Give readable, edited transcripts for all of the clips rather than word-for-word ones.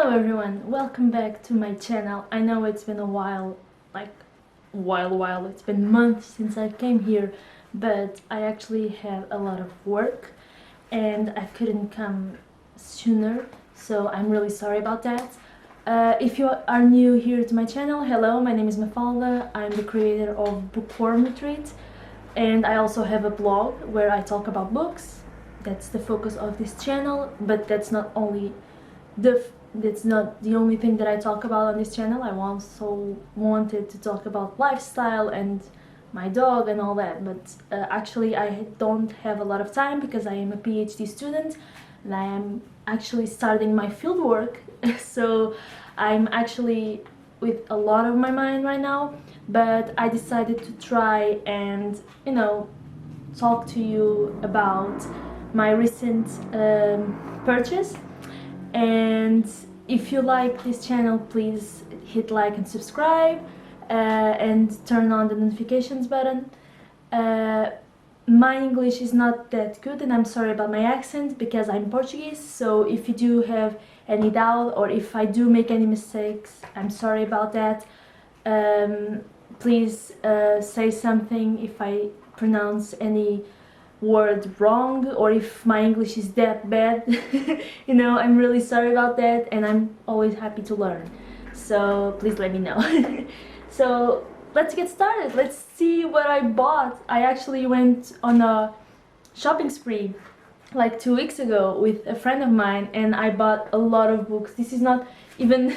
Hello everyone, welcome back to my channel. I know it's been a while, it's been months since I came here, but I actually had a lot of work and I couldn't come sooner, so I'm really sorry about that. If you are new here to my channel, hello, my name is Mafalda. I'm the creator of Bookworm Retreat, and I also have a blog where I talk about books. That's the focus of this channel, but that's not the only thing that I talk about on this channel. I also wanted to talk about lifestyle and my dog and all that, but actually I don't have a lot of time because I am a PhD student and I am actually starting my field work so I'm actually with a lot of my mind right now, but I decided to try and talk to you about my recent purchase. And if you like this channel, please hit like and subscribe and turn on the notifications button. My English is not that good and I'm sorry about my accent because I'm Portuguese, so if you do have any doubt or if I do make any mistakes, I'm sorry about that. Please say something if I pronounce any word wrong or if my English is that bad. I'm really sorry about that and I'm always happy to learn, so please let me know. So let's get started. Let's see what I bought. I actually went on a shopping spree like 2 weeks ago with a friend of mine and I bought a lot of books. This is not even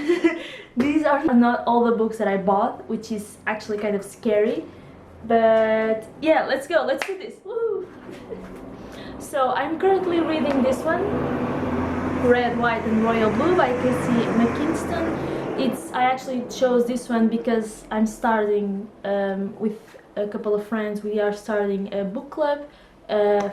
these are not all the books that I bought, which is actually kind of scary. But yeah, let's go, let's do this. Woo! So I'm currently reading this one, Red, White and Royal Blue by Casey McKinston. I actually chose this one because I'm starting with a couple of friends. We are starting a book club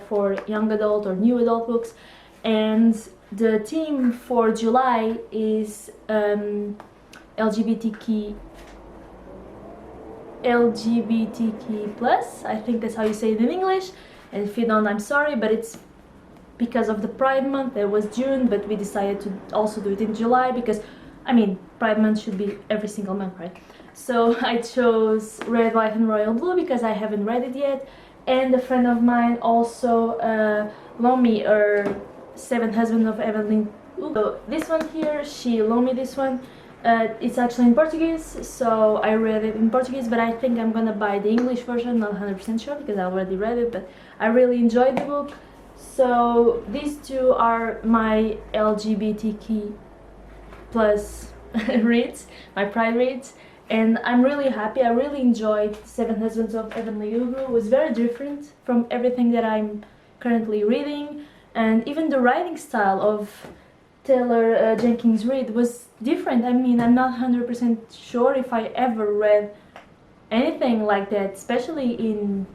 for young adult or new adult books, and the theme for July is LGBTQ+, I think that's how you say it in English, and if you don't, I'm sorry, but it's because of the Pride Month. It was June, but we decided to also do it in July because, I mean, Pride Month should be every single month, right? So I chose Red, White and Royal Blue because I haven't read it yet, and a friend of mine also loaned me her Seven Husbands of Evelyn. So this one here, she loaned me this one. It's actually in Portuguese, so I read it in Portuguese, but I think I'm gonna buy the English version, not 100% sure because I already read it, but I really enjoyed the book. So these two are my LGBTQ plus reads, my Pride reads, and I'm really happy. I really enjoyed Seven Husbands of Evelyn. It was very different from everything that I'm currently reading, and even the writing style of Taylor Jenkins Reid was different. I mean, I'm not 100% sure if I ever read anything like that, especially in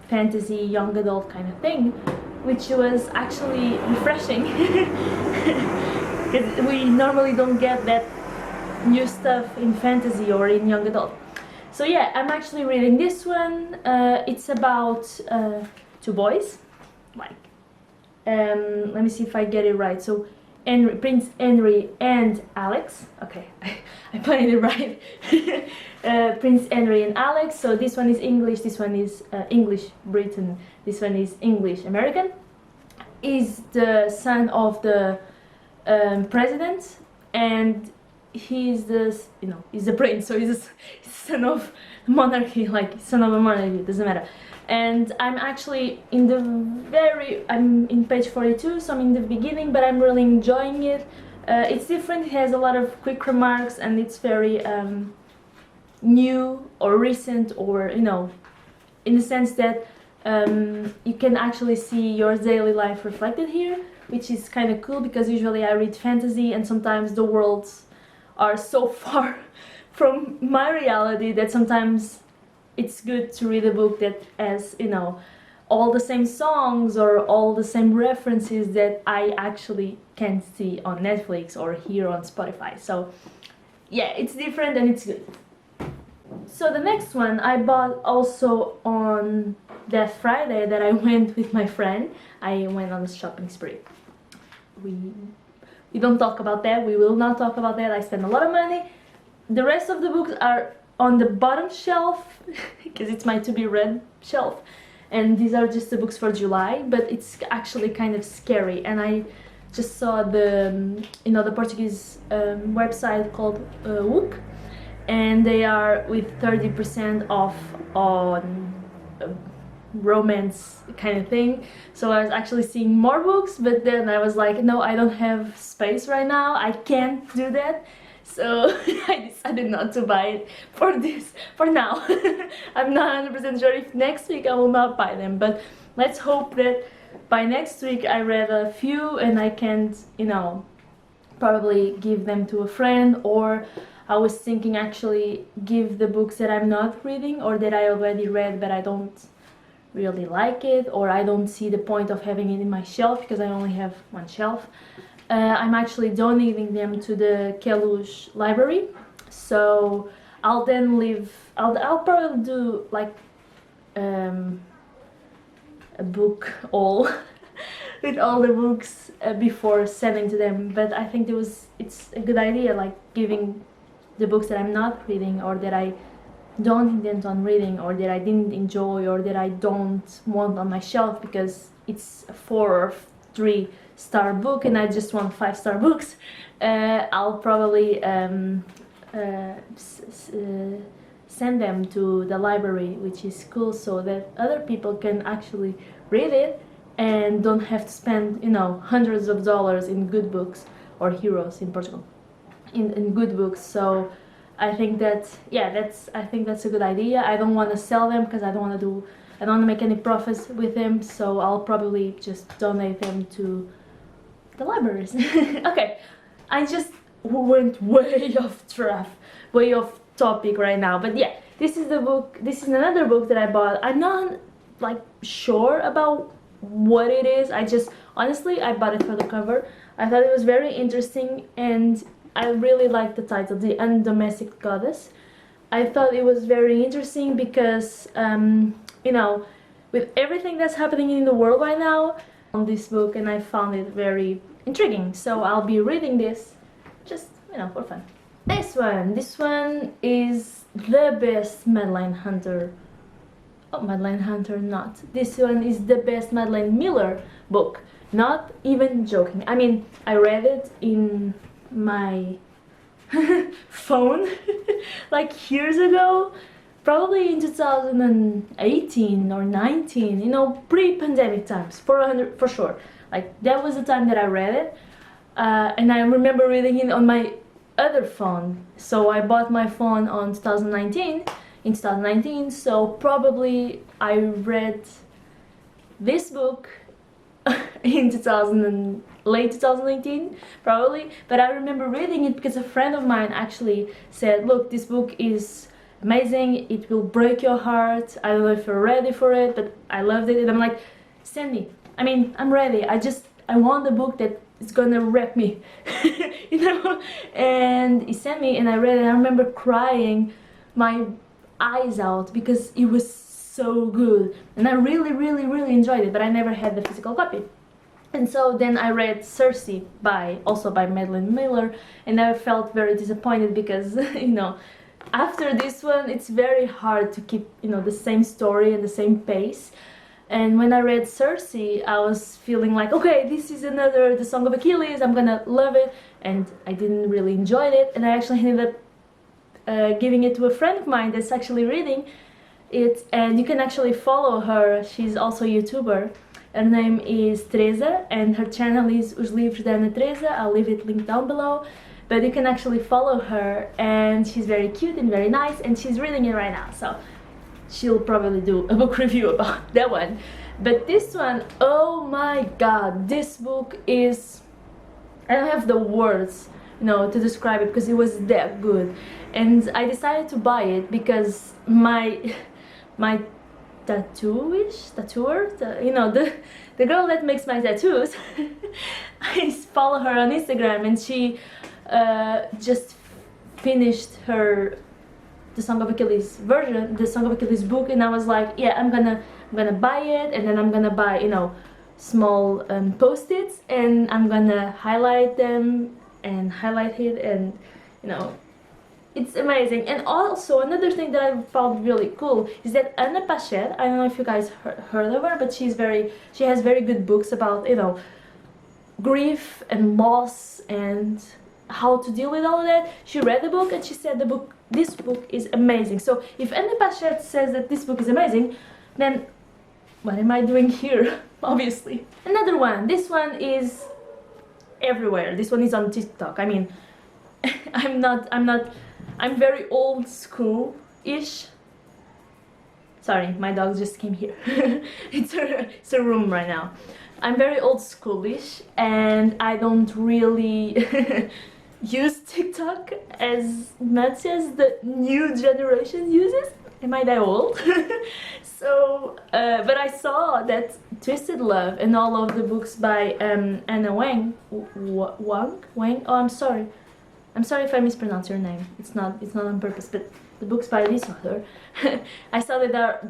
fantasy, young adult kind of thing, which was actually refreshing because we normally don't get that new stuff in fantasy or in young adult. So yeah, I'm actually reading this one. It's about two boys, let me see if I get it right. So Prince Henry and Alex. Okay, I played it right. Prince Henry and Alex. So this one is English, this one is English Britain, this one is English American. Is the son of the president, and he's he's the prince, so he's the son of monarchy, like son of a monarchy, doesn't matter. And I'm actually I'm in page 42, so I'm in the beginning, but I'm really enjoying it. It's different, it has a lot of quick remarks, and it's very new or recent, or in the sense that you can actually see your daily life reflected here, which is kind of cool because usually I read fantasy and sometimes the worlds are so far from my reality that sometimes it's good to read a book that has, all the same songs or all the same references that I actually can see on Netflix or here on Spotify. So yeah, it's different and it's good. So the next one I bought also on that Friday that I went with my friend. I went on a shopping spree. We don't talk about that. We will not talk about that. I spend a lot of money. The rest of the books are on the bottom shelf because it's my to be read shelf, and these are just the books for July, but it's actually kind of scary. And I just saw the the Portuguese website called Wook, and they are with 30% off on romance kind of thing. So I was actually seeing more books, but then I was like, no, I don't have space right now, I can't do that. So I decided not to buy it for now. I'm not 100% sure if next week I will not buy them, but let's hope that by next week I read a few and I can, probably give them to a friend. Or I was thinking actually give the books that I'm not reading or that I already read but I don't really like it, or I don't see the point of having it in my shelf because I only have one shelf. I'm actually donating them to the Queluz library, so I'll then I'll probably do like a book haul with all the books before sending to them. But I think it's a good idea, like giving the books that I'm not reading or that I don't intend on reading or that I didn't enjoy or that I don't want on my shelf because it's a 4 or 3-star book and I just want 5-star books. I'll probably send them to the library, which is cool, so that other people can actually read it and don't have to spend hundreds of dollars in good books, or heroes in Portugal, in good books. So I think that's a good idea. I don't want to sell them because I don't want to make any profits with them, so I'll probably just donate them to the libraries. Okay, I just went way off topic right now, but yeah, this is another book that I bought. I'm not like sure about what it is. Honestly, I bought it for the cover. I thought it was very interesting and I really liked the title, The Undomestic Goddess. I thought it was very interesting because, with everything that's happening in the world right now, on this book, and I found it very intriguing. So I'll be reading this just, for fun. This one is the best Madeline Hunter. Oh, Madeline Hunter, not. This one is the best Madeline Miller book. Not even joking. I mean, I read it in my phone like years ago, probably in 2018 or 19, pre-pandemic times, for sure. Like that was the time that I read it, and I remember reading it on my other phone. So I bought my phone in 2019, so probably I read this book in late 2018 probably, but I remember reading it because a friend of mine actually said, look, this book is amazing, it will break your heart, I don't know if you're ready for it, but I loved it. And I'm like, send me, I mean, I'm ready, I want the book that is gonna wreck me. And he sent me and I read it, and I remember crying my eyes out because it was so good and I really enjoyed it, but I never had the physical copy. And so then I read Circe also by Madeline Miller, and I felt very disappointed because after this one it's very hard to keep the same story and the same pace. And when I read Circe, I was feeling like, okay, this is another The Song of Achilles, I'm gonna love it, and I didn't really enjoy it. And I actually ended up giving it to a friend of mine that's actually reading it, and you can actually follow her. She's also a YouTuber. Her name is Teresa and her channel is Os Livros da Ana Teresa. I'll leave it linked down below, but you can actually follow her, and she's very cute and very nice, and she's reading it right now, so she'll probably do a book review about that one. But this one, oh my god, this book is, I don't have the words to describe it because it was that good. And I decided to buy it because my tattooer, the girl that makes my tattoos, I follow her on Instagram, and she just finished her The Song of Achilles version, The Song of Achilles book, and I was like, yeah, I'm gonna buy it, and then I'm gonna buy small post-its, and I'm gonna highlight them and highlight it, and you know, it's amazing. And also another thing that I found really cool is that Anna Pachet, I don't know if you guys heard of her, but she has very good books about, you know, grief and loss and how to deal with all of that. She read the book and she said this book is amazing. So if Anna Pachet says that this book is amazing, then what am I doing here? Obviously. Another one, this one is everywhere. This one is on TikTok. I mean, I'm very old school-ish. Sorry, my dog just came here. It's a room right now. I'm very old schoolish, and I don't really use TikTok as much as the new generation uses. Am I that old? So, but I saw that Twisted Love and all of the books by Anna Wang. Wang? Oh, I'm sorry. I'm sorry if I mispronounce your name. It's not on purpose, but the books by this author. I saw that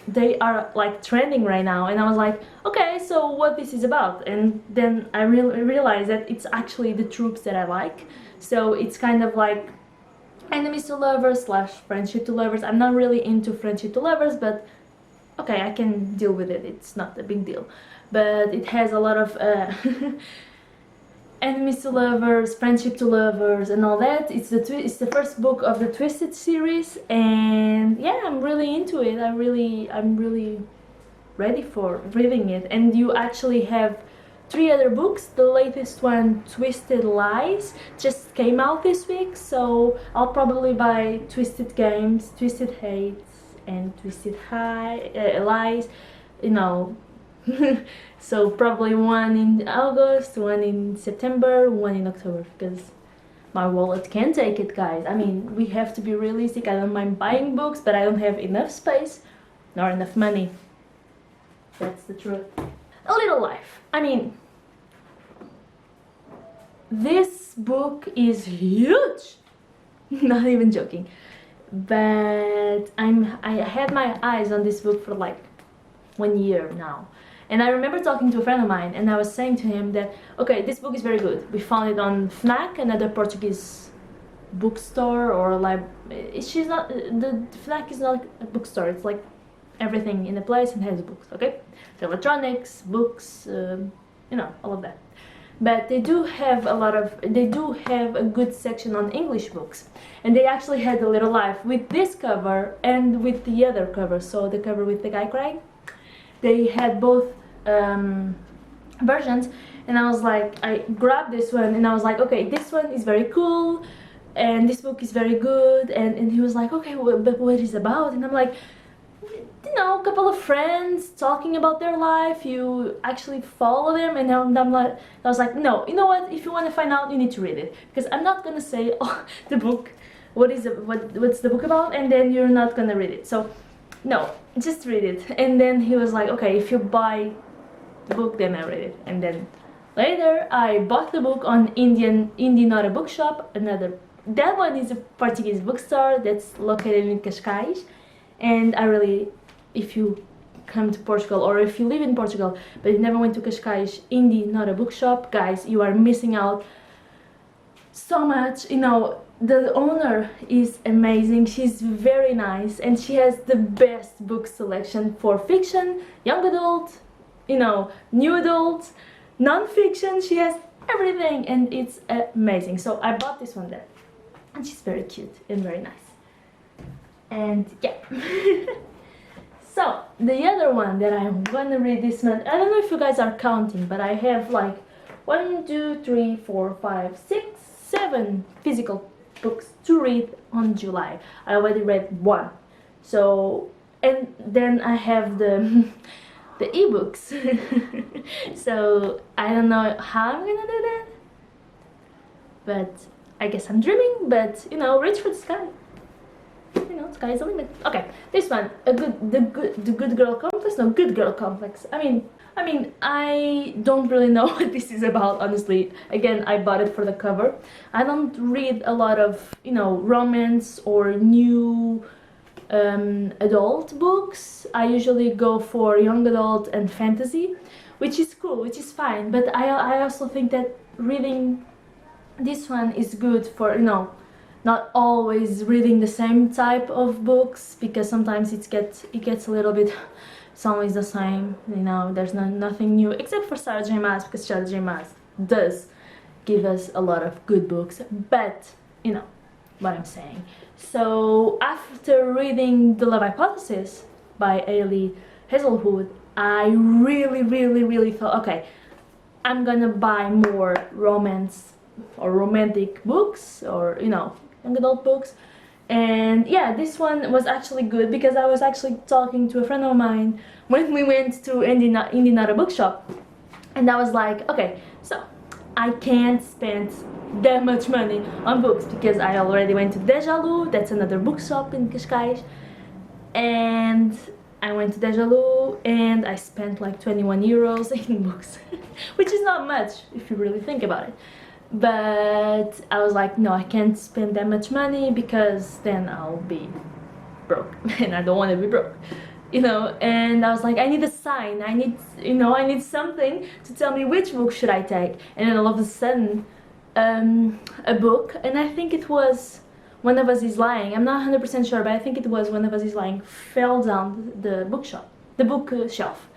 they are like trending right now, and I was like, okay, so what this is about? And then I realized that it's actually the tropes that I like. So it's kind of like enemies to lovers / friendship to lovers. I'm not really into friendship to lovers, but okay, I can deal with it. It's not a big deal. But it has a lot of enemies to lovers, friendship to lovers, and all that. It's the first book of the Twisted series, and yeah, I'm really into it. I'm really ready for reading it. And you actually have 3 other books. The latest one, Twisted Lies, just came out this week, so I'll probably buy Twisted Games, Twisted Hates, and Twisted Lies, you know. So probably one in August, one in September, one in October, because my wallet can't take it, guys. I mean, we have to be realistic. I don't mind buying books, but I don't have enough space nor enough money. That's the truth. A Little Life. I mean, this book is huge. Not even joking. But I had my eyes on this book for like 1 year now. And I remember talking to a friend of mine, and I was saying to him that, okay, this book is very good. We found it on FNAC, another Portuguese bookstore, or like, the FNAC is not a bookstore. It's like everything in a place and has books, okay? So electronics, books, you know, all of that. But they do have a good section on English books. And they actually had A Little Life with this cover and with the other cover, so the cover with the guy crying. They had both versions, and I was like, I grabbed this one and I was like, okay, this one is very cool and this book is very good. And he was like, okay, well, but what is it about? And I'm like, you know, a couple of friends talking about their life, you actually follow them. And I'm like, I was like, no, you know what, if you want to find out, you need to read it, because I'm not gonna say, oh, the book, what's the book about, and then you're not gonna read it. So no, just read it. And then he was like, okay, if you buy the book, then I read it. And then later I bought the book on Indie Not a Bookshop. That one is a Portuguese bookstore that's located in Cascais. And I really, if you come to Portugal, or if you live in Portugal but you never went to Cascais, Indie Not a Bookshop, guys, you are missing out so much. You know, the owner is amazing. She's very nice, and she has the best book selection for fiction, young adult, you know, new adult, non-fiction. She has everything, and it's amazing. So I bought this one there, and she's very cute and very nice. And yeah. So the other one that I'm gonna read this month, I don't know if you guys are counting, but I have like 1, 2, 3, 4, 5, 6, 7 physical books to read on July. I already read 1. So, and then I have the ebooks. So I don't know how I'm gonna do that, but I guess I'm dreaming. But you know, reach for the sky. You know, sky is the limit. Okay, this one, the good girl complex. No, good girl complex. I mean, I don't really know what this is about, honestly. Again, I bought it for the cover. I don't read a lot of, you know, romance or new adult books. I usually go for young adult and fantasy, which is cool, which is fine, but I also think that reading this one is good for, you know, not always reading the same type of books, because sometimes it gets a little bit, it's always the same, you know, there's nothing new, except for Sarah J Maas, because Sarah J Maas does give us a lot of good books, but you know what I'm saying. So after reading The Love Hypothesis by Ailey Hazelwood, I really thought, okay, I'm gonna buy more romance or romantic books, or you know, young adult books. And yeah, this one was actually good, because I was actually talking to a friend of mine when we went to Indie Nara bookshop, and I was like, okay, so I can't spend that much money on books, because I already went to Deja Lu, that's another bookshop in Cascais, and I went to Deja Lu and I spent like 21 euros in books, which is not much if you really think about it. But I was like, no, I can't spend that much money, because then I'll be broke and I don't want to be broke, you know. And I was like, I need a sign, I need, you know, I need something to tell me which book should I take. And then all of a sudden a book, and I think it was One of Us Is Lying, I'm not 100% sure, but I think it was One of Us Is Lying, fell down the bookshop, the book shelf.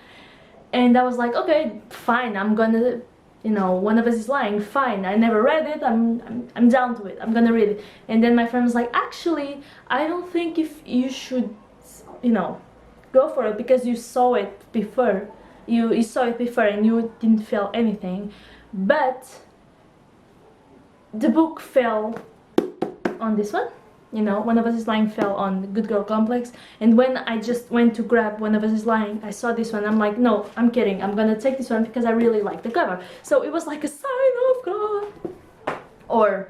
And I was like, okay, fine, I'm gonna, you know, One of Us Is Lying, fine, I never read it, I'm down to it, I'm gonna read it. And then my friend was like, actually, I don't think if you should, you know, go for it, because you saw it before, you saw it before and you didn't feel anything. But the book fell on this one, you know, One of Us Is Lying fell on the Good Girl Complex. And when I just went to grab One of Us Is Lying, I saw this one, I'm like, no, I'm kidding, I'm gonna take this one because I really like the cover. So it was like a sign of God, or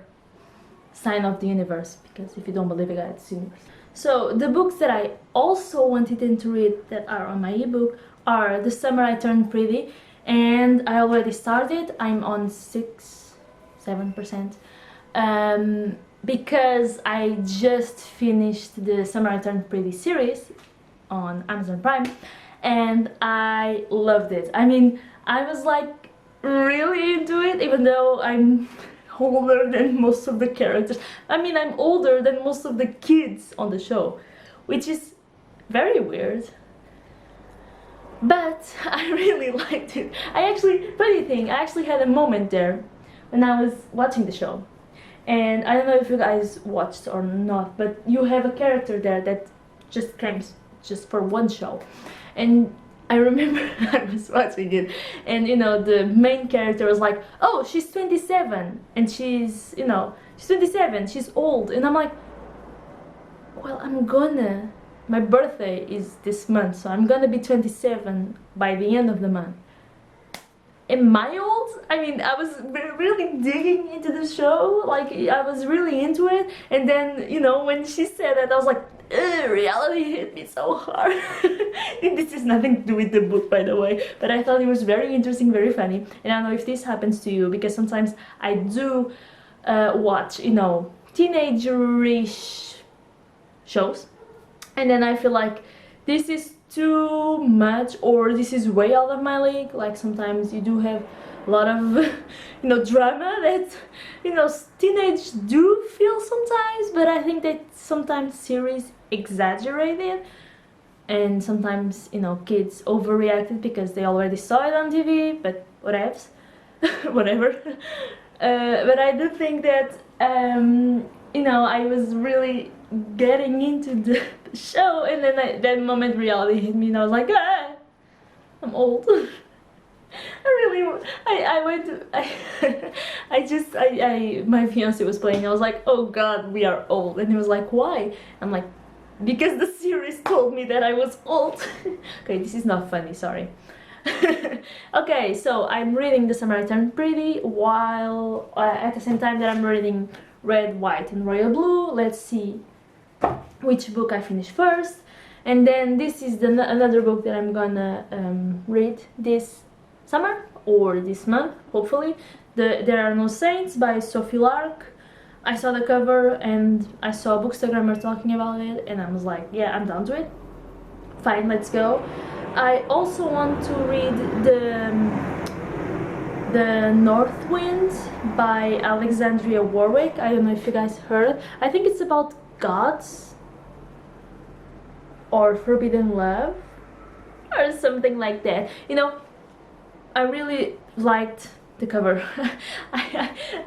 sign of the universe, because if you don't believe in God, it's the universe. So the books that I also wanted them to read that are on my ebook are The Summer I Turned Pretty, and I already started, I'm on 6-7%, because I just finished the Summer I Turned Pretty series on Amazon Prime, and I loved it. I mean, I was like really into it, even though I'm older than most of the characters. I mean, I'm older than most of the kids on the show, which is very weird. But I really liked it. Funny thing, I actually had a moment there when I was watching the show. And I don't know if you guys watched or not, but you have a character there that just came just for one show. And I remember I was watching it, and you know, the main character was like, oh, she's 27, and she's, you know, she's 27, she's old. And I'm like, well, my birthday is this month, so I'm gonna be 27 by the end of the month. Am I old? I mean, I was really digging into the show, like I was really into it, and then, you know, when she said that, I was like, reality hit me so hard. This has nothing to do with the book, by the way, but I thought it was very interesting, very funny. And I don't know if this happens to you, because sometimes I do watch, you know, teenager-ish shows, and then I feel like this is too much, or this is way out of my league. Like sometimes you do have a lot of you know, drama that, you know, teenage do feel sometimes, but I think that sometimes series exaggerate it, and sometimes, you know, kids overreacted because they already saw it on TV, but whatevs. Whatever. But I do think that you know, I was really getting into the show, and then that moment reality hit me, and I was like, ah, I'm old. My fiance was playing, I was like, oh god, we are old. And he was like, why? I'm like, because the series told me that I was old. Okay, this is not funny, sorry. Okay, so I'm reading The Summer I Turned Pretty, while at the same time that I'm reading Red, White and Royal Blue. Let's see which book I finish first. And then this is another book that I'm gonna read this summer, or this month, hopefully. There Are No Saints by Sophie Lark. I saw the cover and I saw a bookstagrammer talking about it, and I was like, yeah, I'm down to it. Fine, let's go. I also want to read the North Wind by Alexandria Warwick. I don't know if you guys heard. I think it's about gods or forbidden love or something like that. You know, I really liked the cover.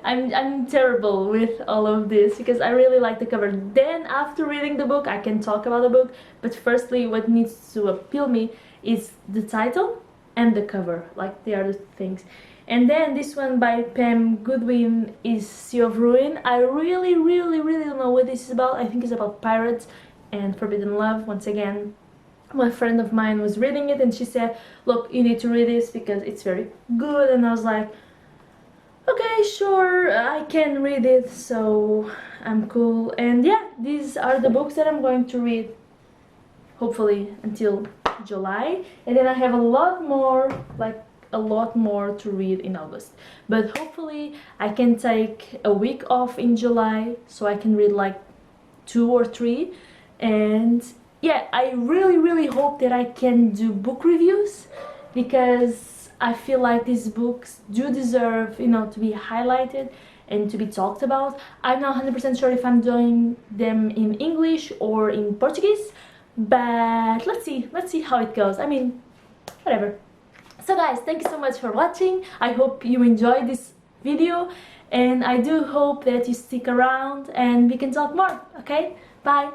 I'm terrible with all of this because I really like the cover. Then after reading the book I can talk about the book, but firstly what needs to appeal me is the title and the cover, like they are the things. And then this one by Pam Goodwin is Sea of Ruin. I really don't know what this is about. I think it's about pirates and forbidden love. Once again, my friend of mine was reading it and she said, look, you need to read this because it's very good. And I was like, okay, sure, I can read it, so I'm cool. And yeah, these are the books that I'm going to read, hopefully until July. And then I have a lot more, like a lot more to read in August. But hopefully I can take a week off in July so I can read like 2 or 3. And yeah, I really hope that I can do book reviews because I feel like these books do deserve, you know, to be highlighted and to be talked about. I'm not 100% sure if I'm doing them in English or in Portuguese, but let's see how it goes. I mean, whatever. So guys, thank you so much for watching. I hope you enjoyed this video and I do hope that you stick around and we can talk more, okay? Bye!